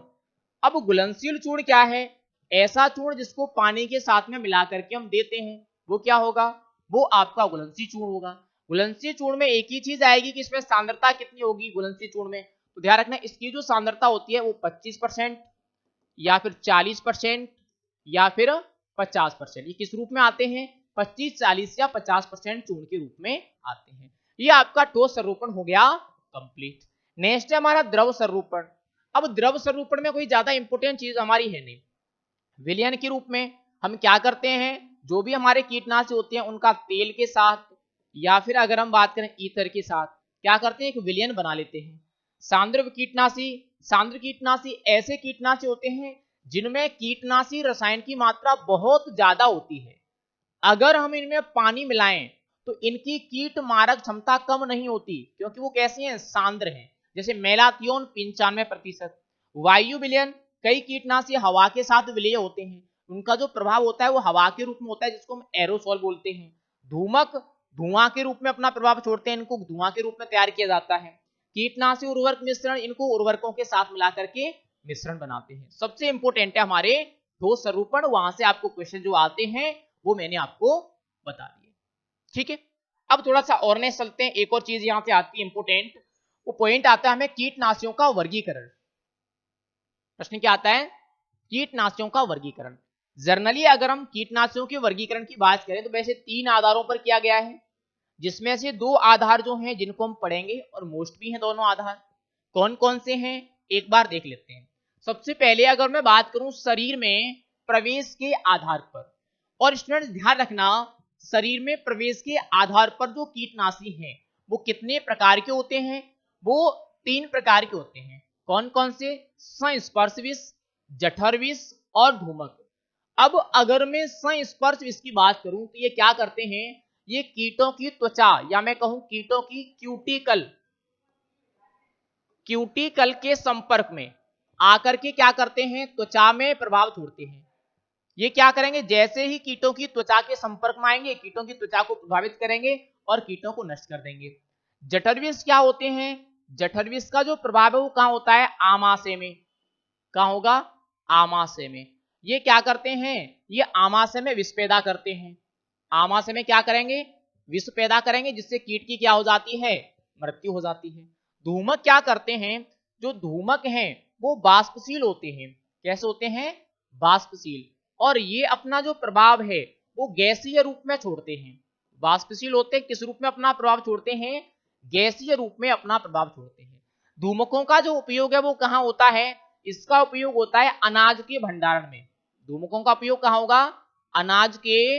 अब घुलनशील चूर्ण क्या है? ऐसा चूर्ण जिसको पानी के साथ में मिला करके हम देते हैं, वो क्या होगा? वो आपका घुलनशील चूर्ण होगा। घुलनशील चूर्ण में एक ही चीज आएगी कि इसमें सांद्रता कितनी होगी घुलनशील चूर्ण में। तो ध्यान रखना, इसकी जो सांद्रता होती है वो 25% या फिर 40% या फिर 50%। ये किस रूप में आते हैं? 25, 40 या 50% चूर्ण के रूप में आते हैं। ये आपका ठोस संरूपण हो गया कंप्लीट। नेक्स्ट है हमारा द्रव संरूपण। अब द्रव संरूपण में कोई ज्यादा इंपोर्टेंट चीज हमारी है नहीं। विलयन के रूप में हम क्या करते हैं? जो भी हमारे कीटनाशी होते हैं उनका तेल के साथ या फिर अगर हम बात करें ईथर के साथ क्या करते हैं? एक विलयन बना लेते हैं। सांद्र कीटनाशी, सांद्र कीटनाशी ऐसे कीटनाशी होते हैं जिनमें कीटनाशी रसायन की मात्रा बहुत ज्यादा होती है। अगर हम इनमें पानी मिलाएं तो इनकी कीट मारक क्षमता कम नहीं होती, क्योंकि वो कैसे हैं? सांद्र हैं। जैसे मेलाथियोन 95%। वायु विलयन, कई कीटनाशी हवा के साथ विलय होते हैं, उनका जो प्रभाव होता है वो हवा के रूप में होता है, जिसको हम एरोसोल बोलते हैं। धूमक धुआं के रूप में अपना प्रभाव छोड़ते हैं, इनको धुआं के रूप में तैयार किया जाता है। कीटनाशी उर्वरक मिश्रण, इनको उर्वरकों के साथ मिला करके मिश्रण बनाते हैं। सबसे इंपॉर्टेंट है हमारे ठोस संरूपण, वहां से आपको क्वेश्चन जो आते हैं वो मैंने आपको बता दिए। ठीक है, अब थोड़ा सा और नेक्स्ट चलते हैं। एक और चीज यहां से आती है इंपोर्टेंट, वो पॉइंट आता है हमें कीटनाशियों का वर्गीकरण। प्रश्न क्या आता है? कीटनाशियों का वर्गीकरण। जनरली अगर हम कीटनाशियों के वर्गीकरण की बात करें तो वैसे 3 आधारों पर किया गया है, जिसमें से 2 आधार जो हैं जिनको हम पढ़ेंगे और मोस्ट भी हैं दोनों आधार। कौन कौन से हैं एक बार देख लेते हैं। सबसे पहले अगर मैं बात करूं शरीर में प्रवेश के आधार पर, और स्टूडेंट्स ध्यान रखना शरीर में प्रवेश के आधार पर जो कीटनाशी हैं वो कितने प्रकार के होते हैं? वो 3 प्रकार के होते हैं। कौन कौन से? संस्पर्श विष, जठर विष और धूमक। अब अगर मैं संस्पर्श विष की बात करूं तो ये क्या करते हैं? ये कीटों की त्वचा या मैं कहूं कीटों की क्यूटिकल क्यूटिकल के संपर्क में आकर के क्या करते हैं, त्वचा में प्रभाव छोड़ते हैं। ये क्या करेंगे, जैसे ही कीटों की त्वचा के संपर्क में आएंगे, कीटों की त्वचा को प्रभावित करेंगे और कीटों को नष्ट कर देंगे। जठरविष क्या होते हैं, जठरविष का जो प्रभाव है वो कहाँ होता है, आमाशय में। कहाँ होगा, आमाशय में। ये क्या करते हैं, ये आमाशय में विष पैदा करते हैं। आमाशय में क्या करेंगे, विष पैदा करेंगे, जिससे कीट की क्या हो जाती है, मृत्यु हो जाती है। धूमक क्या करते हैं, जो धूमक हैं वो बाष्पशील होते हैं। कैसे होते हैं, बाष्पशील। और ये अपना जो प्रभाव है वो गैसीय रूप में छोड़ते हैं। बाष्पशील होते हैं, किस रूप में अपना प्रभाव छोड़ते हैं, गैसीय रूप में अपना प्रभाव छोड़ते हैं। धूमकों का जो उपयोग है वो कहाँ होता है, इसका उपयोग होता है अनाज के भंडारण में। धूमकों का उपयोग कहाँ होगा, अनाज के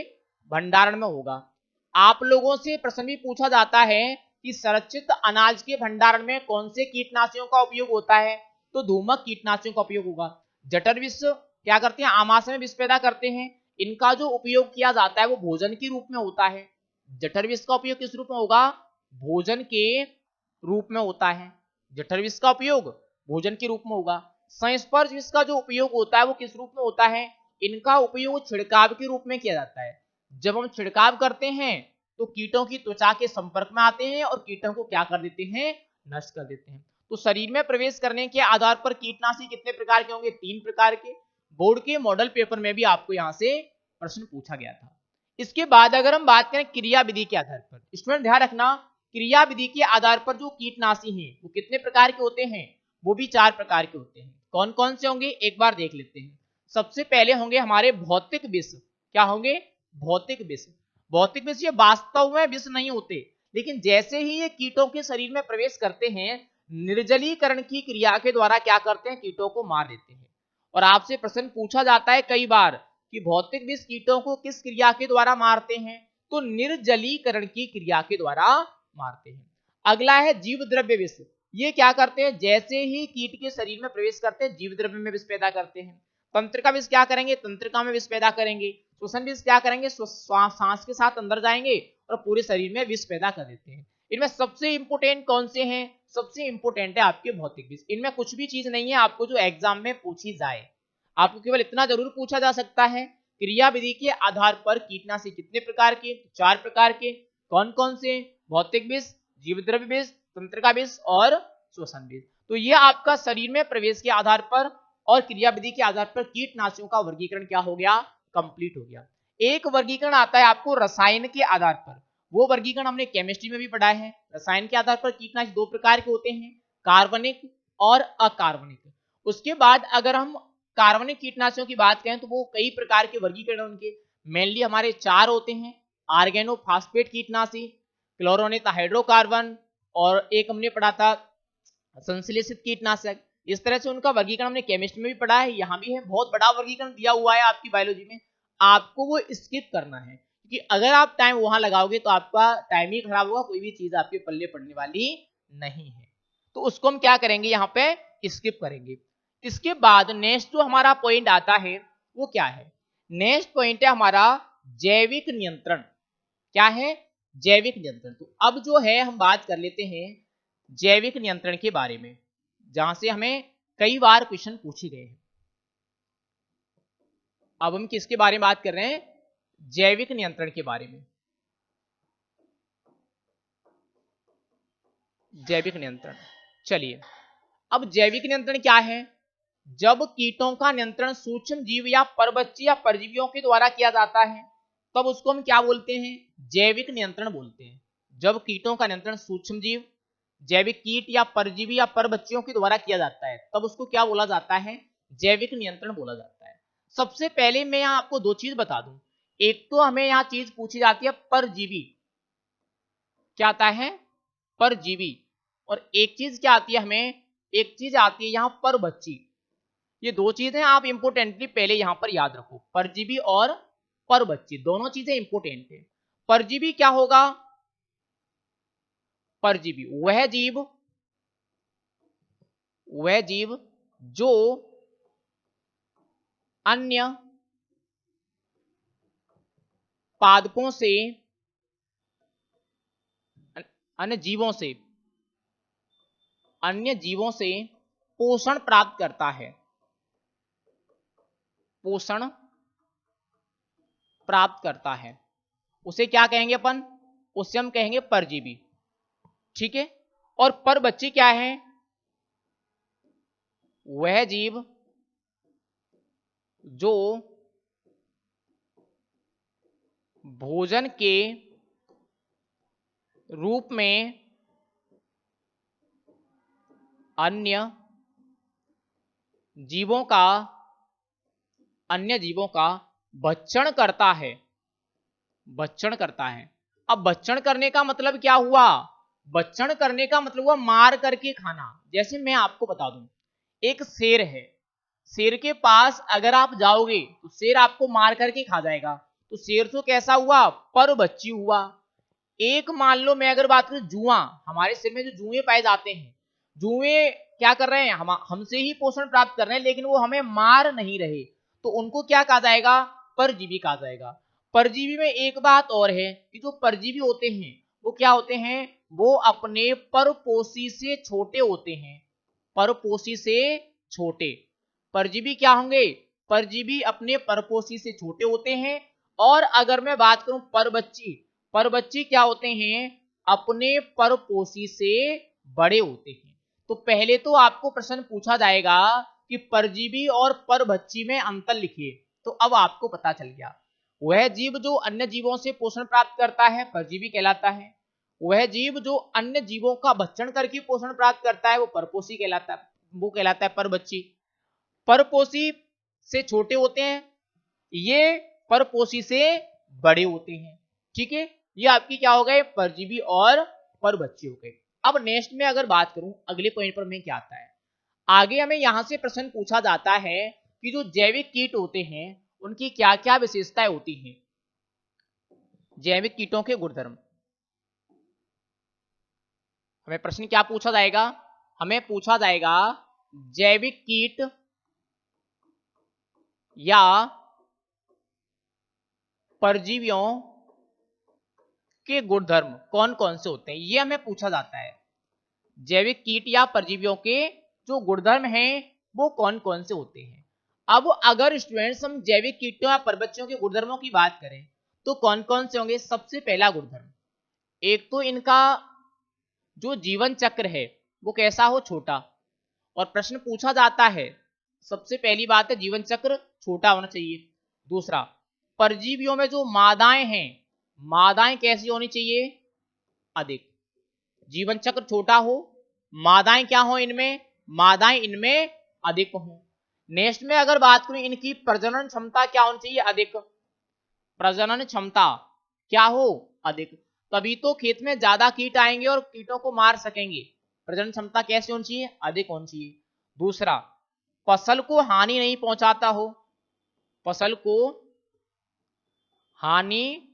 भंडारण में होगा। आप लोगों से प्रश्न भी पूछा जाता है कि संरक्षित अनाज के भंडारण में कौन से कीटनाशियों का उपयोग होता है, तो धूमक कीटनाशियों का उपयोग होगा। जठरविष क्या करते हैं, आमाशय में विष पैदा करते हैं। इनका जो उपयोग किया जाता है वो भोजन के रूप में होता है। जठरविष का उपयोग किस रूप में होगा, भोजन के रूप में होता है। जठरविष का उपयोग भोजन के रूप में होगा। संस्पर्श विष का जो उपयोग होता है वो किस रूप में होता है, इनका उपयोग छिड़काव के रूप में किया जाता है। जब हम छिड़काव करते हैं तो कीटों की त्वचा के संपर्क में आते हैं और कीटों को क्या कर देते हैं, नष्ट कर देते हैं। तो शरीर में प्रवेश करने के आधार पर कीटनाशी कितने प्रकार के होंगे, 3 प्रकार के। बोर्ड के मॉडल पेपर में भी आपको यहां से प्रश्न पूछा गया था। इसके बाद अगर हम बात करें क्रिया विधि के आधार पर, स्टूडेंट ध्यान रखना, क्रिया विधि के आधार पर जो कीटनाशी हैं वो कितने प्रकार के होते हैं, वो भी 4 प्रकार के होते हैं। कौन कौन से होंगे, एक बार देख लेते हैं। सबसे पहले होंगे हमारे भौतिक विष। क्या होंगे, भौतिक विष। भौतिक विष ये वास्तव में विष नहीं होते, लेकिन जैसे ही ये कीटों के शरीर में प्रवेश करते हैं, निर्जलीकरण की क्रिया के द्वारा क्या करते हैं, कीटों को मार देते हैं। और आपसे प्रश्न पूछा जाता है कई बार कि भौतिक विष कीटों को किस क्रिया के द्वारा मारते हैं, तो निर्जलीकरण की क्रिया के द्वारा मारते हैं। अगला है जीव द्रव्य विष। ये क्या करते हैं, जैसे ही कीट के शरीर में प्रवेश करते हैं जीव द्रव्य में विष पैदा करते हैं। तंत्रिका विष क्या करेंगे, तंत्रिका में विष पैदा करेंगे। श्वसन विष क्या करेंगे, सांस के साथ अंदर जाएंगे और पूरे शरीर में विष पैदा कर देते हैं। इनमें सबसे इंपोर्टेंट कौन से हैं, सबसे इंपोर्टेंट है आपके भौतिक विष। इनमें कुछ भी चीज नहीं है आपको जो एग्जाम में पूछी जाए, आपको केवल इतना जरूर पूछा जा सकता है, क्रिया विधि के आधार पर कीटनाशी कितने प्रकार के, 4 प्रकार के। कौन कौन से, भौतिक विष, जीवद्रव्य विष, तंत्रिका विष और श्वसन विष। तो ये आपका शरीर में प्रवेश के आधार पर और क्रिया विधि के आधार पर कीटनाशियों का वर्गीकरण क्या हो गया, कंप्लीट हो गया। एक वर्गीकरण आता है आपको रसायन के आधार पर, वो वर्गीकरण हमने केमिस्ट्री में भी पढ़ा है। रसायन के आधार पर कीटनाशक 2 प्रकार के होते हैं, कार्बनिक और अकार्बनिक। उसके बाद अगर हम कार्बनिक कीटनाशकों की बात करें तो वो कई प्रकार के वर्गीकरण उनके मेनली हमारे 4 होते हैं। आर्गेनोफॉस्फेट कीटनाशी, क्लोरोनेट हाइड्रोकार्बन और एक हमने पढ़ा था संश्लेषित कीटनाशक। इस तरह से उनका वर्गीकरण हमने केमिस्ट्री में भी पढ़ा है, यहाँ भी है। बहुत बड़ा वर्गीकरण दिया हुआ है आपकी बायोलॉजी में, आपको वो स्किप करना है, क्योंकि अगर आप टाइम वहां लगाओगे तो आपका टाइम ही खराब होगा, कोई भी चीज आपके पल्ले पड़ने वाली नहीं है। तो उसको हम क्या करेंगे, यहाँ पे स्किप करेंगे। इसके बाद नेक्स्ट जो हमारा पॉइंट आता है वो क्या है, नेक्स्ट पॉइंट है हमारा जैविक नियंत्रण। क्या है, जैविक नियंत्रण। तो अब जो है हम बात कर लेते हैं जैविक नियंत्रण के बारे में, जहां से हमें कई बार क्वेश्चन पूछे गए हैं। अब हम किसके बारे में बात कर रहे हैं, जैविक नियंत्रण के बारे में। जैविक नियंत्रण, चलिए अब जैविक नियंत्रण क्या है, जब कीटों का नियंत्रण सूक्ष्म जीव या परभक्षी या परजीवियों के द्वारा किया जाता है तब उसको हम क्या बोलते हैं, जैविक नियंत्रण बोलते हैं। जब कीटों का नियंत्रण सूक्ष्म जीव, जैविक कीट या परजीवी या परभक्षियों के द्वारा किया जाता है तब उसको क्या बोला जाता है, जैविक नियंत्रण बोला जाता है। सबसे पहले मैं यहाँ आपको 2 चीज बता दूं। एक तो हमें यहाँ चीज पूछी जाती है परजीवी, क्या आता है, परजीवी। और एक चीज क्या आती है हमें, एक चीज आती है यहाँ परभक्षी। ये 2 चीजें आप इंपोर्टेंटली पहले यहां पर याद रखो, परजीवी और परभक्षी, दोनों चीजें इंपोर्टेंट है। परजीवी क्या होगा, परजीवी वह जीव जो अन्य पादपों से, अन्य जीवों से अन्य जीवों से पोषण प्राप्त करता है, पोषण प्राप्त करता है, उसे क्या कहेंगे अपन, उसे हम कहेंगे परजीवी। ठीक है। और परबच्ची क्या है, वह जीव जो भोजन के रूप में अन्य जीवों का भक्षण करता है, भक्षण करता है। अब भक्षण करने का मतलब क्या हुआ, भक्षण करने का मतलब हुआ मार करके खाना। जैसे मैं आपको बता दूं, एक शेर है, शेर के पास अगर आप जाओगे तो शेर आपको मार करके खा जाएगा, तो शेर तो कैसा हुआ, परभक्षी हुआ। एक मान लो मैं अगर बात करूं जुआ, हमारे शरीर में जो जुए पाए जाते हैं, जुए क्या कर रहे हैं, हमसे ही पोषण प्राप्त कर रहे हैं, लेकिन वो हमें मार नहीं रहे, तो उनको क्या कहा जाएगा, परजीवी कहा जाएगा। परजीवी में एक बात और है कि जो परजीवी होते हैं वो क्या होते हैं, वो अपने परपोषी से छोटे होते हैं, परपोषी से छोटे। परजीवी क्या होंगे, परजीवी अपने परपोषी से छोटे होते हैं। और अगर मैं बात करूं परबच्ची, परबच्ची क्या होते हैं, अपने परपोषी से बड़े होते हैं। तो पहले तो आपको प्रश्न पूछा जाएगा कि परजीवी और परभक्षी में अंतर लिखिए, तो अब आपको पता चल गया। वह जीव जो अन्य जीवों से पोषण प्राप्त करता है परजीवी कहलाता है, वह जीव जो अन्य जीवों का भक्षण करके पोषण प्राप्त करता है वो परपोषी कहलाता है, वो कहलाता है परभक्षी। परपोषी से छोटे होते हैं, ये परपोषी से बड़े होते हैं। ठीक है, ये आपकी क्या हो गए, परजीवी और परभक्षी हो गए। अब नेक्स्ट में अगर बात करूं अगले पॉइंट पर मैं क्या आता है, आगे हमें यहां से प्रश्न पूछा जाता है कि जो जैविक कीट होते हैं उनकी क्या क्या विशेषताएं होती हैं, जैविक कीटों के गुणधर्म। हमें प्रश्न क्या पूछा जाएगा, हमें पूछा जाएगा जैविक कीट या परजीवियों के गुणधर्म कौन कौन से होते हैं, ये हमें पूछा जाता है। जैविक कीट या परजीवियों के जो गुणधर्म हैं वो कौन कौन से होते हैं। अब अगर स्टूडेंट्स हम जैविक कीटों या परभक्षियों के गुणधर्मों की बात करें तो कौन कौन से होंगे। सबसे पहला गुणधर्म, एक तो इनका जो जीवन चक्र है वो कैसा हो, छोटा। और प्रश्न पूछा जाता है, सबसे पहली बात है जीवन चक्र छोटा होना चाहिए। दूसरा, परजीवियों में जो मादाएं हैं, मादाएं कैसी होनी चाहिए, अधिक। जीवन चक्र छोटा हो, मादाएं क्या हो इनमें, मादाएं इनमें अधिक हो। नेक्स्ट में अगर बात करूं, इनकी प्रजनन क्षमता क्या होनी चाहिए, अधिक। प्रजनन क्षमता क्या हो, अधिक। तभी तो खेत में ज्यादा कीट आएंगे और कीटों को मार सकेंगे। प्रजनन क्षमता कैसी होनी चाहिए, अधिक होनी चाहिए। दूसरा, फसल को हानि नहीं पहुंचाता हो, फसल को हानि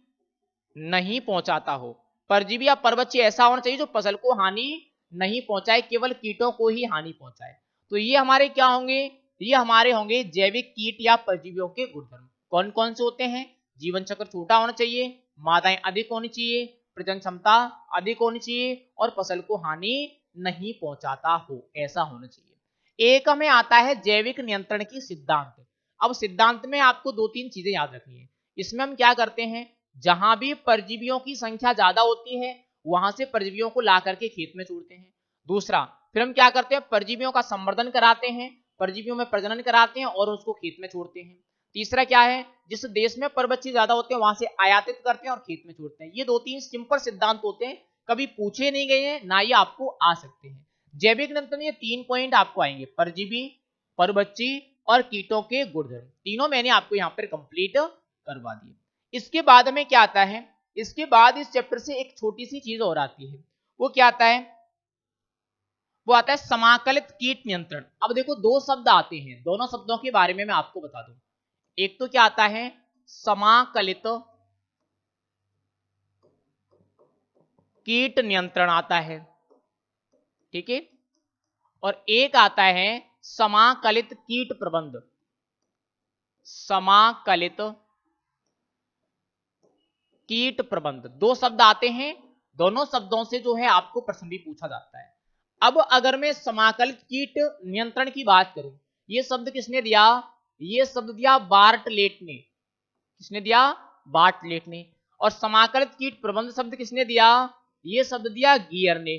नहीं पहुंचाता हो। परजीवी या परभक्षी ऐसा होना चाहिए जो फसल को हानि नहीं पहुंचाए, केवल कीटों को ही हानि पहुंचाए। तो ये हमारे क्या होंगे, ये हमारे होंगे जैविक कीट या परजीवियों के गुणधर्म। कौन कौन से होते हैं, जीवन चक्र छोटा होना चाहिए, मादाएं अधिक होनी चाहिए, प्रजनन क्षमता अधिक होनी चाहिए और फसल को हानि नहीं पहुंचाता हो, ऐसा होना चाहिए। एक हमें आता है जैविक नियंत्रण की सिद्धांत। अब सिद्धांत में आपको दो तीन चीजें याद रखनी है। इसमें हम क्या करते हैं, जहां भी परजीवियों की संख्या ज्यादा होती है वहां से परजीवियों को ला करके खेत में छोड़ते हैं। दूसरा, फिर हम क्या करते हैं, परजीवियों का संवर्धन कराते हैं, परजीवियों में प्रजनन कराते हैं और उसको खेत में छोड़ते हैं। तीसरा क्या है, जिस देश में परभक्षी ज्यादा होते हैं वहां से आयातित करते हैं और खेत में छोड़ते हैं। ये दो तीन सिंपल सिद्धांत होते हैं, कभी पूछे नहीं गए हैं ना ये आपको आ सकते हैं। जैविक नियंत्रण ये तीन पॉइंट आपको आएंगे, परजीवी, परभक्षी और कीटों के गुणधर्म, तीनों मैंने आपको यहाँ पर कंप्लीट करवा दिए। इसके बाद में क्या आता है, इसके बाद इस चैप्टर से एक छोटी सी चीज और आती है, वो क्या आता है, वो आता है समाकलित कीट नियंत्रण। अब देखो दो शब्द आते हैं, दोनों शब्दों के बारे में मैं आपको बता दूं। एक तो क्या आता है, समाकलित कीट नियंत्रण आता है, ठीक है। और एक आता है समाकलित कीट प्रबंध, समाकलित कीट प्रबंध। दो शब्द आते हैं, दोनों शब्दों से जो है आपको प्रश्न भी पूछा जाता है। अब अगर मैं समाकलित कीट नियंत्रण की बात करूं, ये शब्द किसने दिया? ये शब्द दिया बार्टलेट ने। किसने दिया? बार्टलेट ने। और समाकलित कीट प्रबंध शब्द किसने दिया? ये शब्द दिया गियर ने।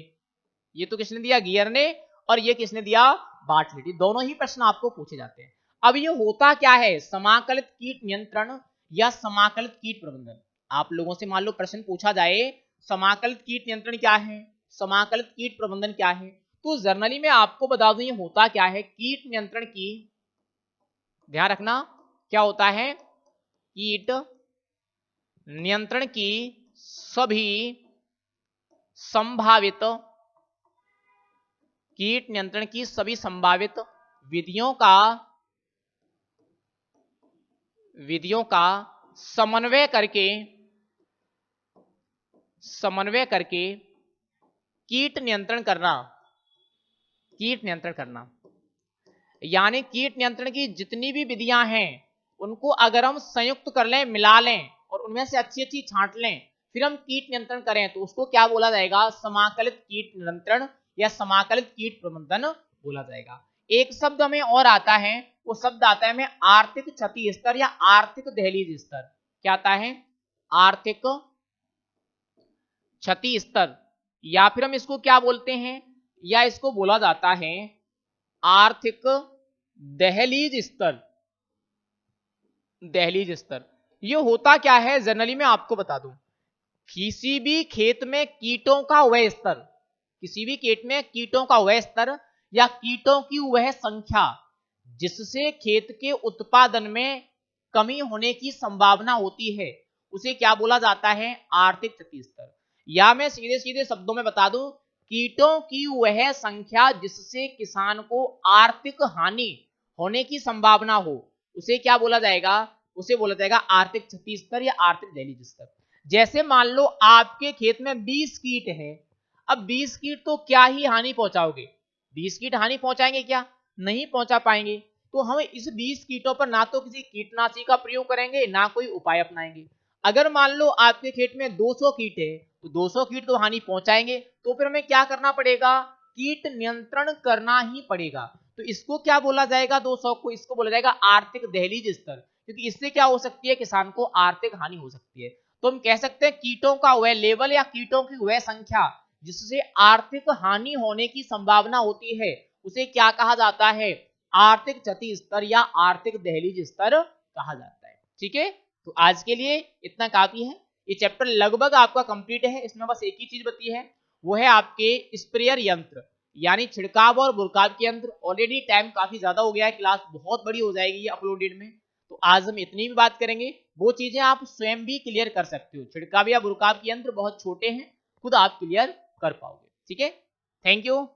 ये तो किसने दिया? गियर ने। और ये किसने दिया? बार्टलेट। दोनों ही प्रश्न आपको पूछे जाते हैं। अब ये होता क्या है? समाकलित कीट नियंत्रण या समाकलित कीट प्रबंधन। आप लोगों से मान लो प्रश्न पूछा जाए समाकलित कीट नियंत्रण क्या है, समाकलित कीट प्रबंधन क्या है, तो जर्नली में आपको बता दूं ये होता क्या है। कीट नियंत्रण की, ध्यान रखना, क्या होता है? कीट नियंत्रण की सभी संभावित, कीट नियंत्रण की सभी संभावित विधियों का समन्वय करके कीट नियंत्रण करना। यानी कीट नियंत्रण की जितनी भी विधियां हैं उनको अगर हम संयुक्त कर लें, मिला लें और उनमें से अच्छी अच्छी छांट लें, फिर हम कीट नियंत्रण करें तो उसको क्या बोला जाएगा? समाकलित कीट नियंत्रण या समाकलित कीट प्रबंधन बोला जाएगा। एक शब्द हमें और आता है, वो शब्द आता है हमें आर्थिक क्षति स्तर या आर्थिक दहलीज स्तर। क्या आता है? आर्थिक क्षति स्तर, या फिर हम इसको क्या बोलते हैं, या इसको बोला जाता है आर्थिक दहलीज स्तर। दहलीज स्तर ये होता क्या है? जनरली मैं आपको बता दूं, किसी भी खेत में कीटों का वह स्तर, किसी भी खेत में कीटों का वह स्तर या कीटों की वह संख्या जिससे खेत के उत्पादन में कमी होने की संभावना होती है, उसे क्या बोला जाता है? आर्थिक क्षति स्तर। या मैं सीधे सीधे शब्दों में बता दूं, कीटों की वह संख्या जिससे किसान को आर्थिक हानि होने की संभावना हो, उसे क्या बोला जाएगा? उसे बोला जाएगा आर्थिक क्षति स्तर या आर्थिक दहलीज स्तर। जैसे मान लो आपके खेत में 20 कीट है, अब 20 कीट तो क्या ही हानि पहुंचाओगे? 20 कीट हानि पहुंचाएंगे क्या? नहीं पहुंचा पाएंगे। तो हम इस 20 कीटों पर ना तो किसी कीटनाशी का प्रयोग करेंगे, ना कोई उपाय अपनाएंगे। अगर मान लो आपके खेत में 200 कीट है, तो 200 कीट तो हानि पहुंचाएंगे, तो फिर हमें क्या करना पड़ेगा? कीट नियंत्रण करना ही पड़ेगा। तो इसको क्या बोला जाएगा? 200 को इसको बोला जाएगा आर्थिक दहलीज स्तर, क्योंकि इससे क्या हो सकती है? किसान को आर्थिक हानि हो सकती है। तो हम कह सकते हैं कीटों का वह लेवल या कीटों की वह संख्या जिससे आर्थिक हानि होने की संभावना होती है, उसे क्या कहा जाता है? आर्थिक क्षति स्तर या आर्थिक दहलीज स्तर कहा जाता है। ठीक है, तो आज के लिए इतना काफी है। ये चैप्टर लगभग आपका कंप्लीट है। इसमें बस एक ही चीज बची है, वो है आपके स्प्रेयर यंत्र, यानी छिड़काव और बुरकाव के यंत्र। ऑलरेडी टाइम काफी ज्यादा हो गया है, क्लास बहुत बड़ी हो जाएगी ये अपलोडेड में, तो आज हम इतनी भी बात करेंगे। वो चीजें आप स्वयं भी क्लियर कर सकते हो। छिड़काव या बुरकाव के यंत्र बहुत छोटे हैं, खुद आप क्लियर कर पाओगे। ठीक है, थैंक यू।